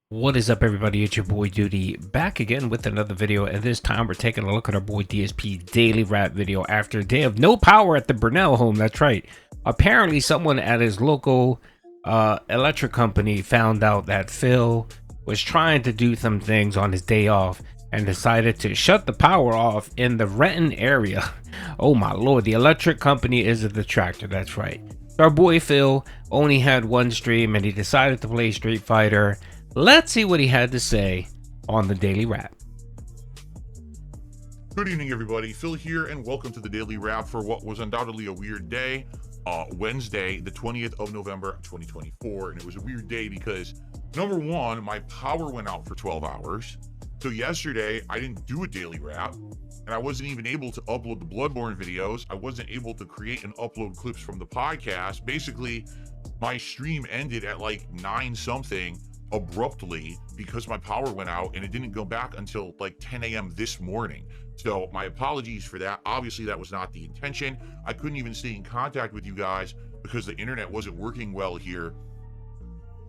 What is up, everybody? It's your boy Doody back again with another video, and this time we're taking a look at our boy DSP daily rap video after a day of no power at the Burnell home. That's right. Apparently, someone at his local electric company found out that Phil was trying to do some things on his day off and decided to shut the power off in the Renton area. Oh my lord, the electric company is a detractor. That's right. Our boy Phil only had one stream and he decided to play Streetfighter. Let's see what he had to say on the Daily Wrap. Good evening, everybody. Phil here, and welcome to the Daily Wrap for what was undoubtedly a weird day. Wednesday, the 20th of November, 2024. And it was a weird day because, number one, my power went out for 12 hours. So yesterday, I didn't do a Daily Wrap, and I wasn't even able to upload the Bloodborne videos. I wasn't able to create and upload clips from the podcast. Basically, my stream ended at like 9 something abruptly because my power went out, and it didn't go back until like 10 a.m. this morning. So my apologies for that. Obviously, that was not the intention. I couldn't even stay in contact with you guys because the internet wasn't working well here,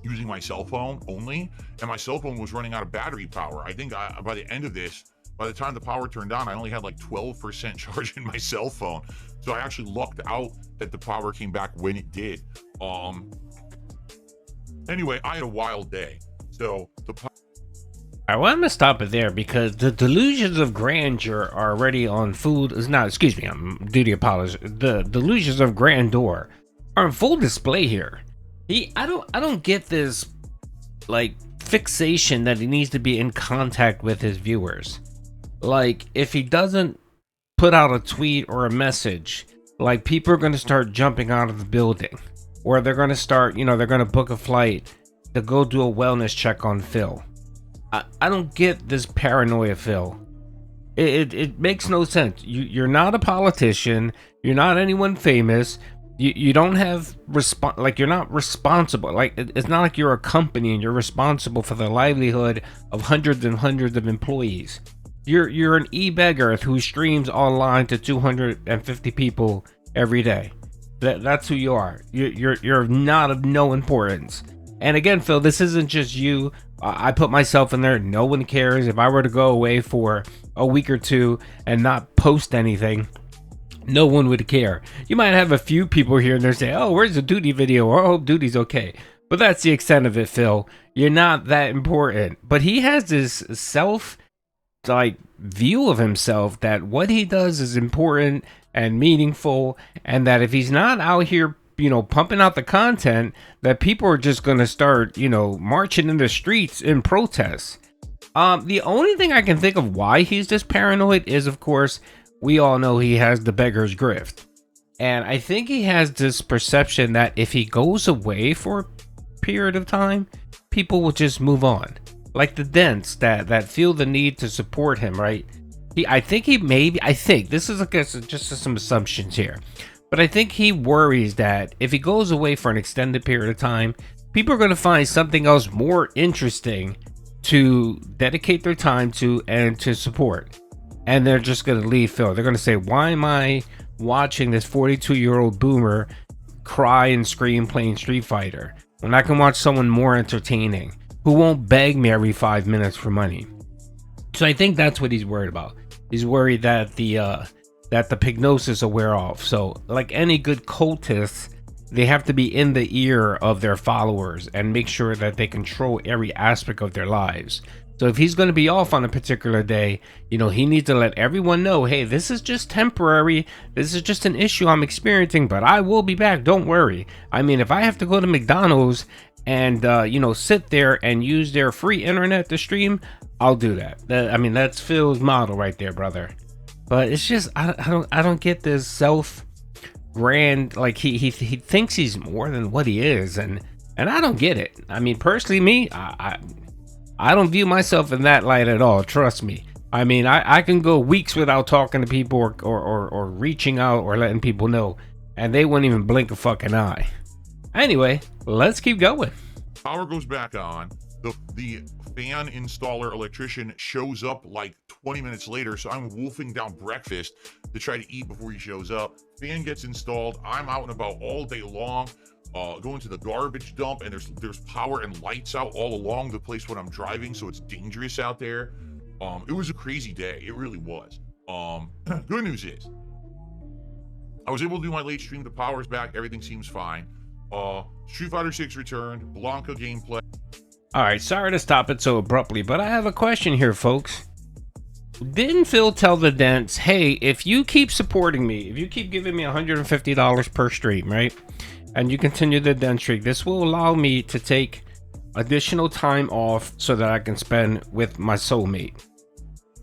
using my cell phone only, and my cell phone was running out of battery power. I think by the end of this, by the time the power turned on, I only had like 12% charge in my cell phone. So I actually lucked out that the power came back when it did. Anyway, I had a wild day. So I want to stop it there because the Delusions of Grandeur are already on food. Is not, excuse me, I'm duty apologies. The Delusions of Grandoor are on full display here. I don't get this like fixation that he needs to be in contact with his viewers. Like, if he doesn't put out a tweet or a message, like, people are going to start jumping out of the building, or they're going to start, they're going to book a flight to go do a wellness check on Phil. I don't get this paranoia, Phil. It makes no sense. You're not a politician. You're not anyone famous. You don't have you're not responsible. Like, it's not like you're a company and you're responsible for the livelihood of hundreds and hundreds of employees. You're an e-beggar who streams online to 250 people every day. That's who you are. You're not of no importance. And again, Phil, this isn't just you. I put myself in there. No one cares. If I were to go away for a week or two and not post anything, no one would care. You might have a few people here and they say, oh, where's the Doody video? Or, I hope Doody's okay. But that's the extent of it, Phil. You're not that important. But he has this view of himself that what he does is important and meaningful, and that if he's not out here pumping out the content, that people are just going to start marching in the streets in protest. The only thing I can think of why he's this paranoid is, of course, we all know he has the beggar's grift, and I think he has this perception that if he goes away for a period of time, people will just move on, like the dents that feel the need to support him, right? I think this is, I guess, just some assumptions here, but I think he worries that if he goes away for an extended period of time, people are going to find something else more interesting to dedicate their time to and to support. And they're just going to leave Phil. They're going to say, why am I watching this 42-year-old boomer cry and scream playing Street Fighter when I can watch someone more entertaining who won't beg me every 5 minutes for money? So I think that's what he's worried about. He's worried that the prognosis will wear off. So, like any good cultists, they have to be in the ear of their followers and make sure that they control every aspect of their lives. So if he's going to be off on a particular day, he needs to let everyone know, hey, this is just temporary. This is just an issue I'm experiencing, but I will be back. Don't worry. I mean, if I have to go to McDonald's and, sit there and use their free internet to stream, I'll do that. That's Phil's model right there, brother. But it's just, I don't get this grand, like he thinks he's more than what he is. And I don't get it. I mean, personally, me, I don't view myself in that light at all. Trust me. I mean, I can go weeks without talking to people or reaching out or letting people know, and they wouldn't even blink a fucking eye. Anyway, let's keep going. power goes back on. The fan installer electrician shows up like 20 minutes later, so I'm wolfing down breakfast to try to eat before he shows up. Fan gets installed. I'm out and about all day long. going to the garbage dump, and there's power and lights out all along the place when I'm driving, so it's dangerous out there. It was a crazy day. It really was. Good news is I was able to do my late stream. The power's back. Everything seems fine. Street Fighter 6 returned. Blanca gameplay. All right, sorry to stop it so abruptly, but I have a question here, folks. Didn't Phil tell the Dents, hey, if you keep supporting me, if you keep giving me $150 per stream, right, and you continue the Dent streak, this will allow me to take additional time off so that I can spend with my soulmate,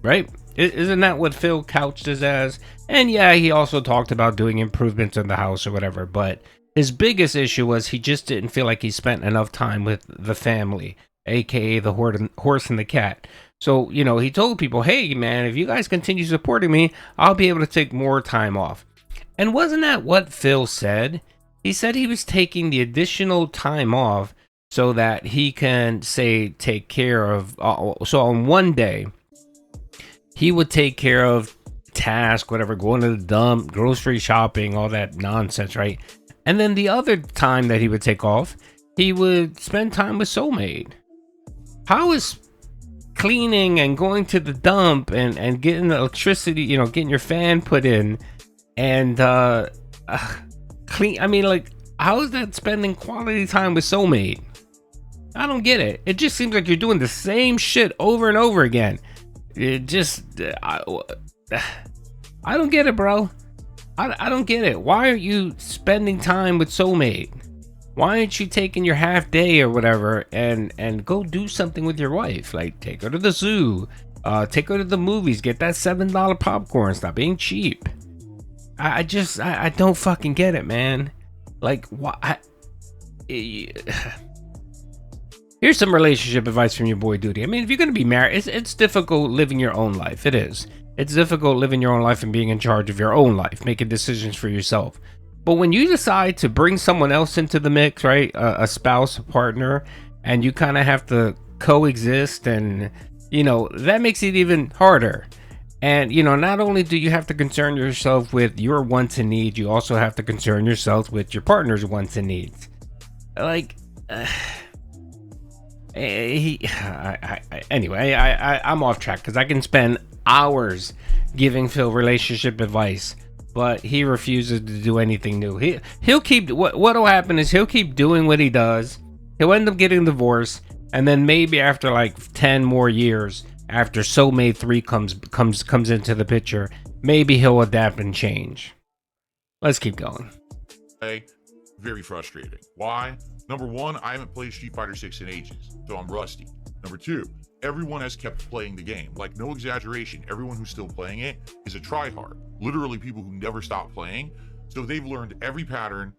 right? Isn't that what Phil couched this as? And yeah, he also talked about doing improvements in the house or whatever, but his biggest issue was he just didn't feel like he spent enough time with the family, aka the horse and the cat. So, you know, he told people, hey, man, if you guys continue supporting me, I'll be able to take more time off. And wasn't that what Phil said? He said he was taking the additional time off so that he can, say, take care of... so on one day, he would take care of task, whatever, going to the dump, grocery shopping, all that nonsense, right? And then the other time that he would take off, he would spend time with soulmate. How is cleaning and going to the dump and getting the electricity, you know, getting your fan put in and clean, I mean, like, how is that spending quality time with soulmate? I don't get it. It just seems like you're doing the same shit over and over again. It just I don't get it, bro. I don't get it. Why aren't you spending time with soulmate? Why aren't you taking your half day or whatever and go do something with your wife? Like, take her to the zoo, take her to the movies, get that $7 popcorn, stop being cheap. I don't fucking get it, man. Like, why? Here's some relationship advice from your boy Doody. I mean, if you're gonna be married, it's difficult living your own life. It is. It's difficult living your own life and being in charge of your own life, making decisions for yourself. But when you decide to bring someone else into the mix, right, a spouse, a partner, and you kind of have to coexist, and, you know, that makes it even harder. And, you know, not only do you have to concern yourself with your wants and needs, you also have to concern yourself with your partner's wants and needs. Like, anyway, I'm off track because I can spend hours giving Phil relationship advice, but he refuses to do anything new. He'll keep what'll happen is he'll keep doing what he does. He'll end up getting divorced, and then maybe after like 10 more years, after Soulmate 3 comes into the picture, maybe he'll adapt and change. Let's keep going. Hey, very frustrating. Why? Number one, I haven't played Street Fighter 6 in ages, so I'm rusty. Number two, everyone has kept playing the game. Like, no exaggeration, everyone who's still playing it is a tryhard. Literally people who never stop playing. So they've learned every pattern,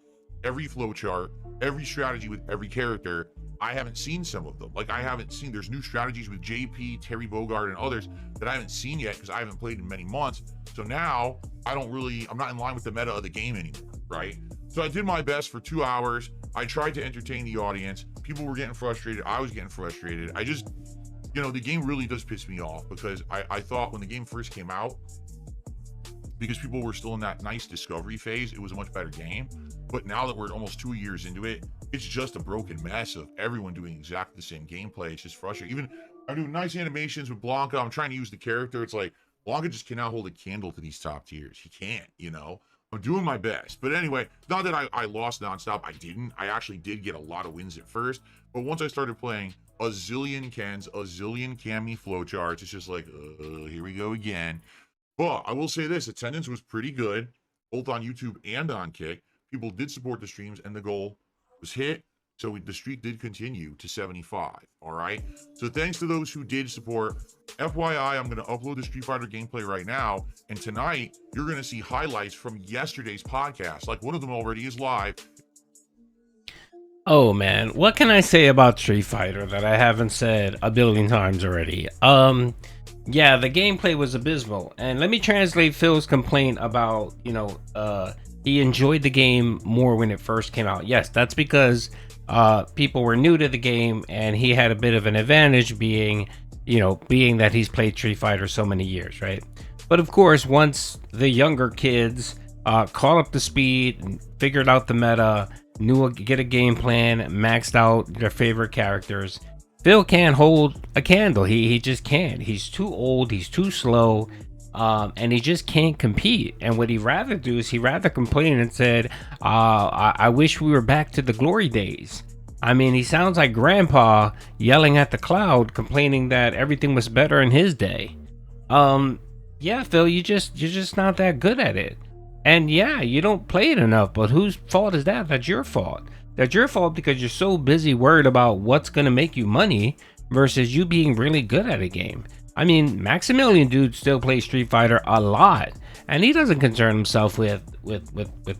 every flowchart, every strategy with every character. I haven't seen some of them. Like, there's new strategies with JP, Terry Bogard, and others that I haven't seen yet because I haven't played in many months. So now I'm not in line with the meta of the game anymore, right? So I did my best for 2 hours. I tried to entertain the audience. People were getting frustrated. I was getting frustrated. The game really does piss me off because I thought when the game first came out, because people were still in that nice discovery phase, it was a much better game. But now that we're almost 2 years into it, it's just a broken mess of everyone doing exactly the same gameplay. It's just frustrating. Even I'm doing nice animations with Blanca. I'm trying to use the character. It's like Blanca just cannot hold a candle to these top tiers. He can't, I'm doing my best. But anyway, not that I lost nonstop. I didn't. I actually did get a lot of wins at first. But once I started playing a zillion Kens, a zillion Cammy flowcharts, it's just like, here we go again. But I will say this, attendance was pretty good, both on YouTube and on Kick. People did support the streams, and the goal was hit. So the streak did continue to 75, all right? So thanks to those who did support. FYI, I'm going to upload the Street Fighter gameplay right now, and tonight, you're going to see highlights from yesterday's podcast. Like, one of them already is live. Oh, man. What can I say about Street Fighter that I haven't said a billion times already? Yeah, the gameplay was abysmal. And let me translate Phil's complaint about, he enjoyed the game more when it first came out. Yes, that's because people were new to the game, and he had a bit of an advantage being that he's played Street Fighter so many years, right? But of course, once the younger kids caught up to speed and figured out the meta, get a game plan, maxed out their favorite characters. Phil can't hold a candle. He just can't. He's too old. He's too slow. And he just can't compete. And what he'd rather do is he'd rather complain and said, I wish we were back to the glory days. I mean, he sounds like grandpa yelling at the cloud, complaining that everything was better in his day. Yeah, Phil, you're just not that good at it. And yeah, you don't play it enough, but whose fault is that? That's your fault. That's your fault because you're so busy worried about what's going to make you money versus you being really good at a game. I mean, Maximilian dude still plays Street Fighter a lot, and he doesn't concern himself with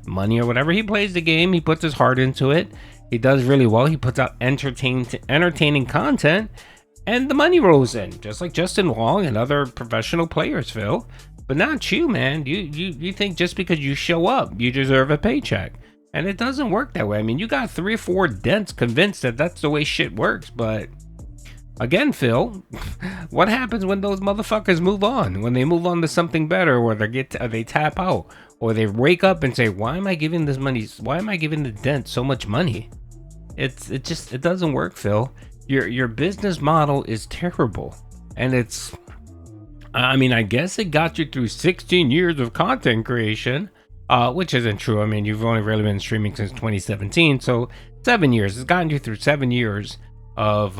money or whatever. He plays the game, he puts his heart into it. He does really well. He puts out entertaining content, and the money rolls in, just like Justin Wong and other professional players, Phil. But not you, man. You think just because you show up, you deserve a paycheck. And it doesn't work that way. I mean, you got 3 or 4 dents convinced that that's the way shit works. But again, Phil, what happens when those motherfuckers move on? When they move on to something better, or they tap out, or they wake up and say, "Why am I giving this money? Why am I giving the dent so much money?" It doesn't work, Phil. Your business model is terrible, and it's. I mean, I guess it got you through 16 years of content creation. Which isn't true. I mean, you've only really been streaming since 2017, so 7 years. It's gotten you through 7 years of,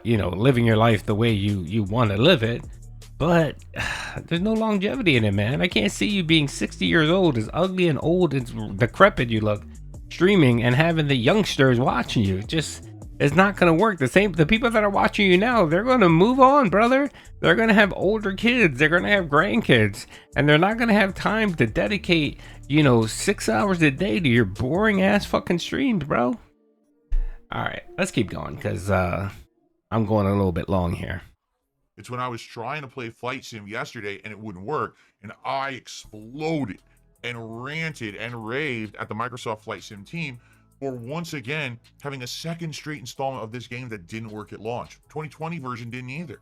living your life the way you want to live it. But there's no longevity in it, man. I can't see you being 60 years old, as ugly and old and decrepit you look, streaming and having the youngsters watching you. It's not going to work. The people that are watching you now, they're going to move on, brother. They're going to have older kids. They're going to have grandkids. And they're not going to have time to dedicate, 6 hours a day to your boring ass fucking streams, bro. All right, let's keep going because I'm going a little bit long here. It's when I was trying to play Flight Sim yesterday and it wouldn't work. And I exploded and ranted and raved at the Microsoft Flight Sim team for once again having a second straight installment of this game that didn't work at launch. 2020 version didn't either.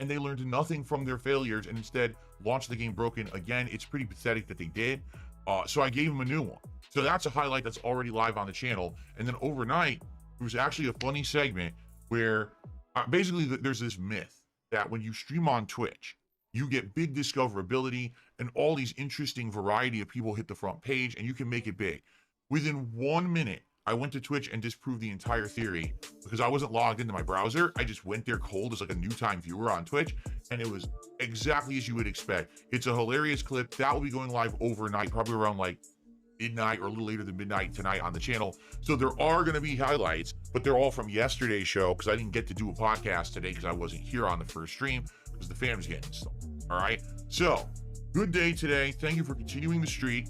And they learned nothing from their failures and instead launched the game broken again. It's pretty pathetic that they did. So I gave them a new one. So that's a highlight that's already live on the channel. And then overnight, it was actually a funny segment where basically there's this myth that when you stream on Twitch, you get big discoverability and all these interesting variety of people hit the front page and you can make it big. Within 1 minute, I went to Twitch and disproved the entire theory because I wasn't logged into my browser. I just went there cold as like a new time viewer on Twitch, and it was exactly as you would expect. It's a hilarious clip that will be going live overnight, probably around like midnight or a little later than midnight tonight on the channel. So there are going to be highlights, but they're all from yesterday's show because I didn't get to do a podcast today because I wasn't here on the first stream because the fan was getting installed. All right. So good day today. Thank you for continuing the streak.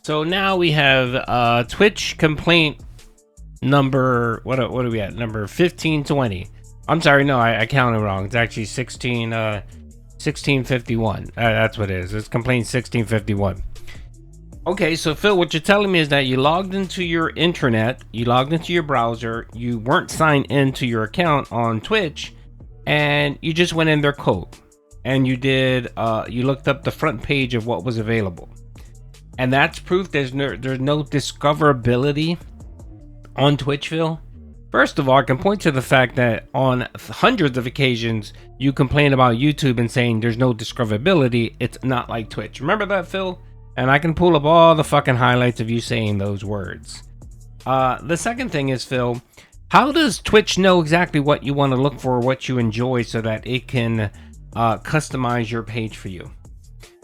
So now we have Twitch complaint number, what are we at? Number 1520. I'm sorry, no, I counted wrong. It's actually 1651. That's what it is. It's complaint 1651. Okay, so Phil, what you're telling me is that you logged into your internet, you logged into your browser, you weren't signed into your account on Twitch, and you just went in their code. And you looked up the front page of what was available. And that's proof there's no discoverability on Twitch, Phil. First of all, I can point to the fact that on hundreds of occasions you complain about YouTube and saying there's no discoverability. It's not like Twitch. Remember that, Phil? And I can pull up all the fucking highlights of you saying those words. The second thing is, Phil, how does Twitch know exactly what you want to look for, what you enjoy, so that it can customize your page for you?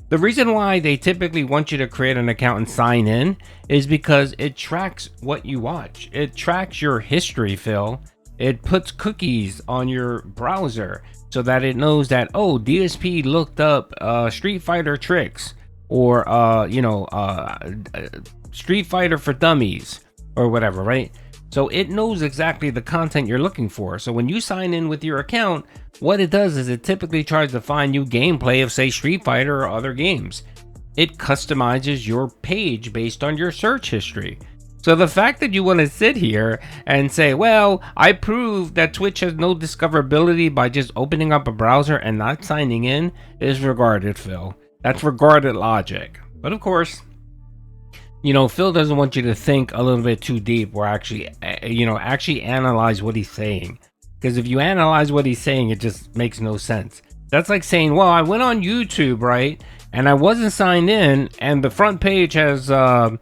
The reason why they typically want you to create an account and sign in is because it tracks what you watch. It tracks your history, Phil. It puts cookies on your browser so that it knows that, oh, DSP looked up Street Fighter tricks or, Street Fighter for dummies or whatever, right? So it knows exactly the content you're looking for. So when you sign in with your account, what it does is it typically tries to find you gameplay of, say, Street Fighter or other games. It customizes your page based on your search history. So the fact that you want to sit here and say, well, I proved that Twitch has no discoverability by just opening up a browser and not signing in is regarded, Phil. That's regarded logic. But of course, Phil doesn't want you to think a little bit too deep or actually, actually analyze what he's saying. Because if you analyze what he's saying, it just makes no sense. That's like saying, well, I went on YouTube, right? And I wasn't signed in, and the front page has Logan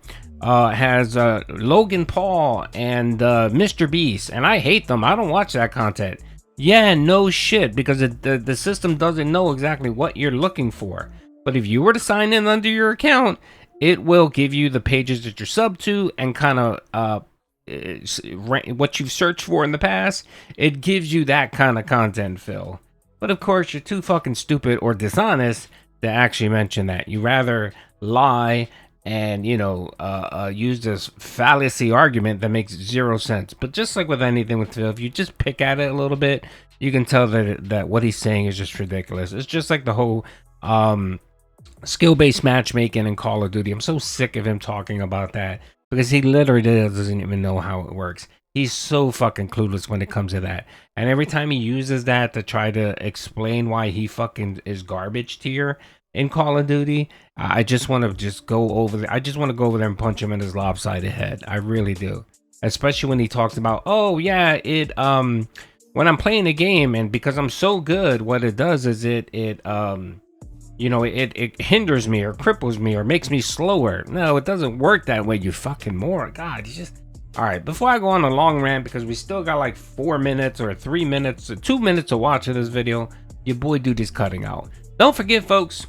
Paul and Mr. Beast, and I hate them. I don't watch that content. Yeah, no shit, because the system doesn't know exactly what you're looking for. But if you were to sign in under your account, it will give you the pages that you're sub to and kind of what you've searched for in the past. It gives you that kind of content, Phil. But of course, you're too fucking stupid or dishonest to actually mention that. You rather lie and use this fallacy argument that makes zero sense. But just like with anything with Phil, if you just pick at it a little bit, you can tell that what he's saying is just ridiculous. It's just like the whole skill-based matchmaking in Call of Duty. I'm so sick of him talking about that because he literally doesn't even know how it works. He's so fucking clueless when it comes to that. And every time he uses that to try to explain why he fucking is garbage tier in Call of Duty, I just want to go over there. I just want to go over there and punch him in his lopsided head. I really do. Especially when he talks about, oh yeah, when I'm playing a game and because I'm so good, what it does is it hinders me or cripples me or makes me slower. No, it doesn't work that way, you fucking moron. God, you just... All right, before I go on a long rant, because we still got like 4 minutes or 3 minutes or 2 minutes to watch of this video, your boy Doody's cutting out. Don't forget, folks,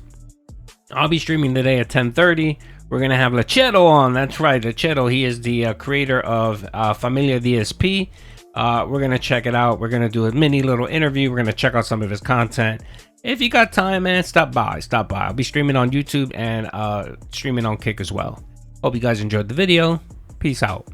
I'll be streaming today at 10:30. We're going to have Lachetto on. That's right, Lachetto. He is the creator of Familia DSP. We're going to check it out. We're going to do a mini little interview. We're going to check out some of his content. If you got time, man, stop by. I'll be streaming on YouTube and streaming on Kick as well. Hope you guys enjoyed the video. Peace out.